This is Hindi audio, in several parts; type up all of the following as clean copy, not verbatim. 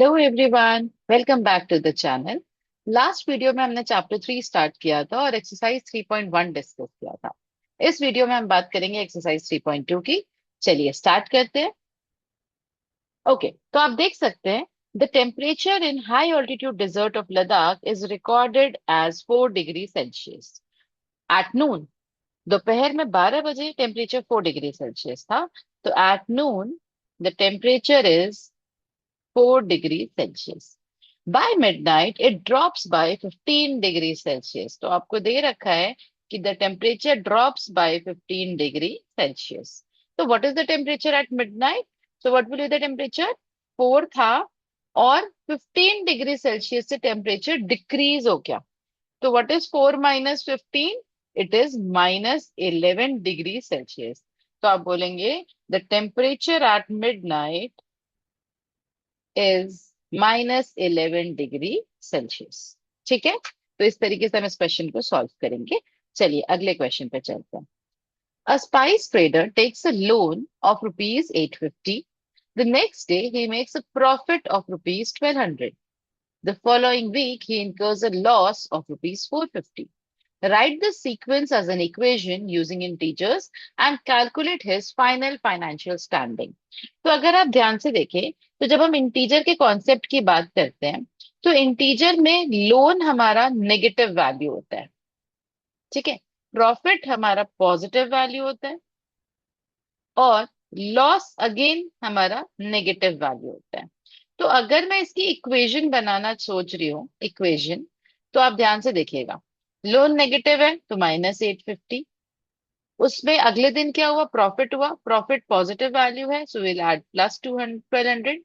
Hello everyone, welcome back to the channel. Last video में हमने चैप्टर 3 स्टार्ट किया था और एक्सरसाइज 3.1 डिस्कस किया था। इस वीडियो में हम बात करेंगे एक्सरसाइज 3.2 की। चलिए स्टार्ट करते हैं। ओके, तो आप देख सकते हैं the temperature in high altitude desert of Ladakh is recorded as 4 degree Celsius at noon. दोपहर में 12 बजे टेम्परेचर 4 डिग्री सेल्सियस था। तो at noon the temperature is 4 degree Celsius. By midnight it drops by 15 degree Celsius. तो आपको दे रखा है कि the temperature drops by 15 degree Celsius. तो what is the temperature at midnight? So what will be the temperature? 4 था और 15 डिग्री सेल्सियस से टेम्परेचर डिक्रीज हो गया। तो what is 4 - 15? It is -11 degree Celsius. तो आप बोलेंगे the temperature at midnight is -11 degree Celsius. ठीक है, तो इस तरीके से हम इस क्वेश्चन को सॉल्व करेंगे। चलिए अगले क्वेश्चन पे चलते हैं। A spice trader takes a loan of rupees 850। The next day he makes a profit of rupees 1200। The following week, he incurs a loss of rupees 450. Write the sequence as an equation using integers and calculate his final financial standing. तो अगर आप ध्यान से देखें तो जब हम इंटीजर के कॉन्सेप्ट की बात करते हैं तो इंटीजर में लोन हमारा नेगेटिव वैल्यू होता है। ठीक है, प्रॉफिट हमारा पॉजिटिव वैल्यू होता है और लॉस अगेन हमारा नेगेटिव वैल्यू होता है। तो अगर मैं इसकी इक्वेशन बनाना सोच रही हूँ इक्वेशन, तो आप ध्यान से देखिएगा। लोन नेगेटिव है तो -850। उसमें अगले दिन क्या हुआ? प्रॉफिट हुआ। प्रॉफिट पॉजिटिव वैल्यू है सो विल ऐड +200 1200।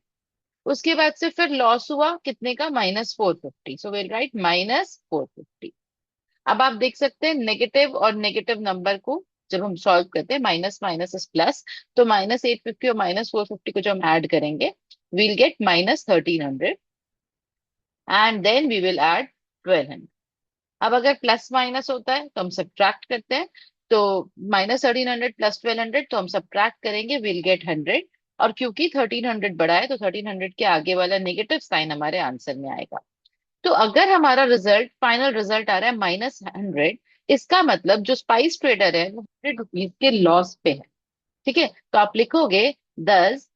उसके बाद से फिर लॉस हुआ कितने का? -450 सो विल राइट -450। अब आप देख सकते हैं नेगेटिव और नेगेटिव नंबर को जब हम सॉल्व करते हैं माइनस माइनस इज प्लस। तो -850 और -450 को जो हम ऐड करेंगे we'll get -1300 and then we will add 1200। अब अगर प्लस माइनस होता है तो हम सब्ट्रैक्ट करते हैं। तो -1300 +1200 तो हम सब्ट्रैक्ट करेंगे विल गेट 100। और क्योंकि 1300 बड़ा है तो 1300 के आगे वाला नेगेटिव साइन हमारे आंसर में आएगा। तो अगर हमारा रिजल्ट फाइनल रिजल्ट आ रहा है -100, इसका मतलब जो स्पाइस ट्रेडर है वो 100 रुपीज के लॉस पे है। ठीक है, तो आप लिखोगे दस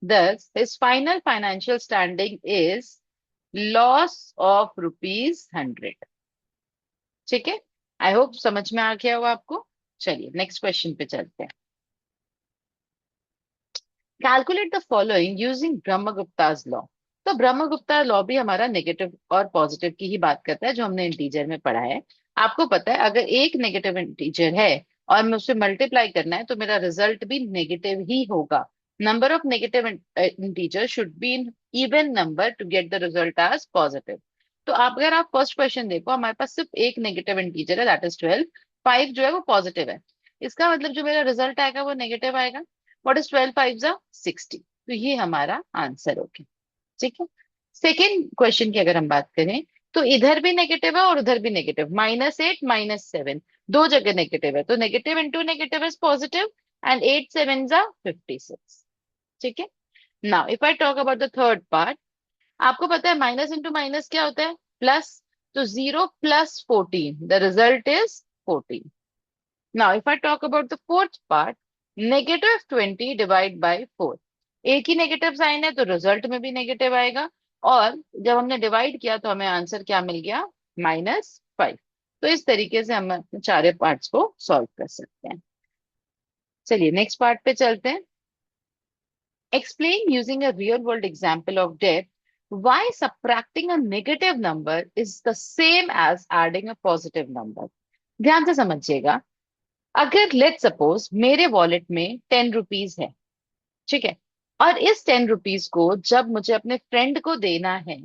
दस his final financial standing is loss of rupees 100। ठीक है, आई होप समझ में आ गया हो आपको। चलिए नेक्स्ट क्वेश्चन पे चलते हैं। Calculate the following using Brahmagupta's law. तो ब्रह्मगुप्ता लॉ भी हमारा नेगेटिव और पॉजिटिव की ही बात करता है जो हमने इंटीजर में पढ़ा है। आपको पता है अगर एक नेगेटिव इंटीजर है और मैं उसे मल्टीप्लाई करना है तो मेरा रिजल्ट भी नेगेटिव ही होगा। Number of negative integer should be in even number to get the result as positive. तो आप अगर आप फर्स्ट क्वेश्चन देखो हमारे पास सिर्फ एक नेगेटिव इंटीजर है दैट इज 12। 5 जो है वो पॉजिटिव है। इसका मतलब जो मेरा रिजल्ट आएगा वो नेगेटिव आएगा। व्हाट इज 12 5 जा 60। तो ये हमारा आंसर हो गया। ठीक है, सेकेंड क्वेश्चन की अगर हम बात करें तो इधर भी नेगेटिव है और उधर भी नेगेटिव। -8 -7 दो जगह नेगेटिव है तो negative into negative is positive and 8 7 जा 56। ठीक है, now if I talk about the third part, आपको पता है माइनस इंटू माइनस क्या होता है? प्लस। तो 0 + 14 the result is 14। Now if I talk about the fourth part, -20 divide by 4। एक ही नेगेटिव साइन है तो रिजल्ट में भी नेगेटिव आएगा। और जब हमने डिवाइड किया तो हमें आंसर क्या मिल गया? -5। तो इस तरीके से हम अपने चारों पार्ट्स को सॉल्व कर सकते हैं। चलिए नेक्स्ट पार्ट पे चलते हैं। Explain using a real world example of debt why subtracting a negative number is the same as adding a positive number। ध्यान से समझिएगा। अगर लेट सपोज मेरे वॉलेट में 10 रुपीज है, ठीक है, और इस 10 रुपीज को जब मुझे अपने फ्रेंड को देना है,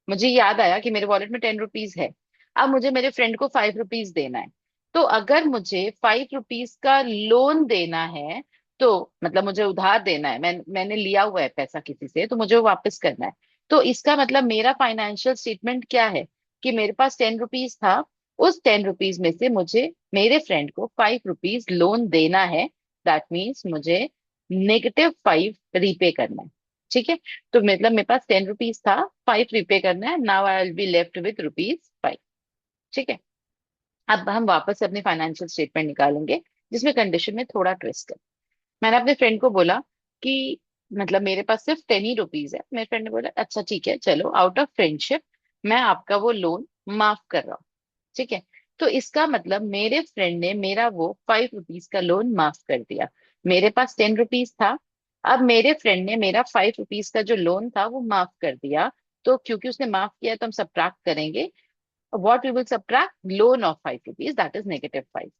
मुझे याद आया कि मेरे वॉलेट में 10 रुपीज है, अब मुझे मेरे फ्रेंड को 5 रुपीज देना है। तो अगर मुझे 5 रुपीज का लोन देना है, तो मतलब मुझे उधार देना है, मैंने लिया हुआ है पैसा किसी से तो मुझे वो वापस करना है। तो इसका मतलब मेरा फाइनेंशियल स्टेटमेंट क्या है कि मेरे पास 10 रुपीज था, उस 10 रुपीज में से मुझे मेरे फ्रेंड को 5 रुपीज लोन देना है। दैट मीन्स मुझे -5 रीपे करना है। ठीक है। तो मतलब मेरे पास 10 रुपीज था, 5 रिपे करना है, now I will be left with rupees 5। ठीक है। अब हम वापस से अपनी फाइनेंशियल स्टेटमेंट निकालेंगे, जिसमें कंडीशन में थोड़ा ट्विस्ट है। मैंने अपने फ्रेंड को बोला कि मतलब मेरे पास सिर्फ 10 ही रुपीज है। मेरे फ्रेंड ने बोला अच्छा ठीक है, चलो आउट ऑफ फ्रेंडशिप मैं आपका वो लोन माफ कर रहा हूँ। ठीक है। तो इसका मतलब मेरे फ्रेंड ने मेरा वो 5 रुपीज का लोन माफ कर दिया। मेरे पास 10 रुपीज था, अब मेरे फ्रेंड ने मेरा 5 रुपीज का जो लोन था वो माफ कर दिया। तो क्योंकि उसने माफ किया तो हम सब्ट्रैक्ट करेंगे, what we will subtract, loan of 5 rupees, that is -5।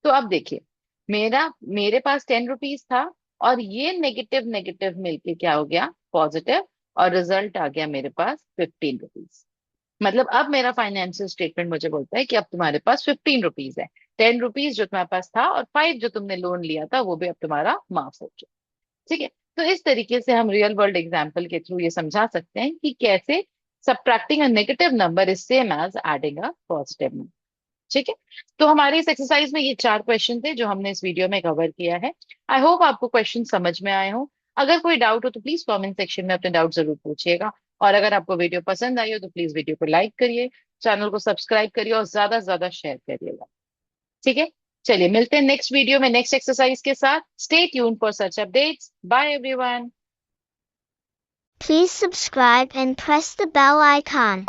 तो अब देखिए, मेरे पास 10 रुपीज था, और ये नेगेटिव नेगेटिव मिलके क्या हो गया, पॉजिटिव, और रिजल्ट आ गया मेरे पास 15 रुपीज। मतलब अब मेरा फाइनेंशियल स्टेटमेंट मुझे बोलता है कि अब तुम्हारे पास 15 रुपीज है। 10 रुपीज जो तुम्हारे पास था और 5 जो तुमने लोन लिया था वो भी अब तुम्हारा माफ हो गया। ठीक है। तो इस तरीके से हम रियल वर्ल्ड एग्जाम्पल के थ्रू ये समझा सकते हैं कि कैसे subtracting a negative number is same as adding a positive number. ठीक है। तो हमारी इस एक्सरसाइज में ये 4 क्वेश्चन थे जो हमने इस वीडियो में कवर किया है। आई होप आपको क्वेश्चन समझ में आए हो। अगर कोई डाउट हो तो प्लीज कमेंट सेक्शन में अपने डाउट जरूर पूछिएगा। और अगर आपको वीडियो पसंद आई हो तो प्लीज वीडियो को लाइक करिए, चैनल को सब्सक्राइब करिए और ज्यादा से ज्यादा शेयर करिएगा। ठीक है। चलिए मिलते हैं नेक्स्ट वीडियो में नेक्स्ट एक्सरसाइज के साथ। Stay tune for such updates. Bye everyone. Please subscribe and press the bell icon.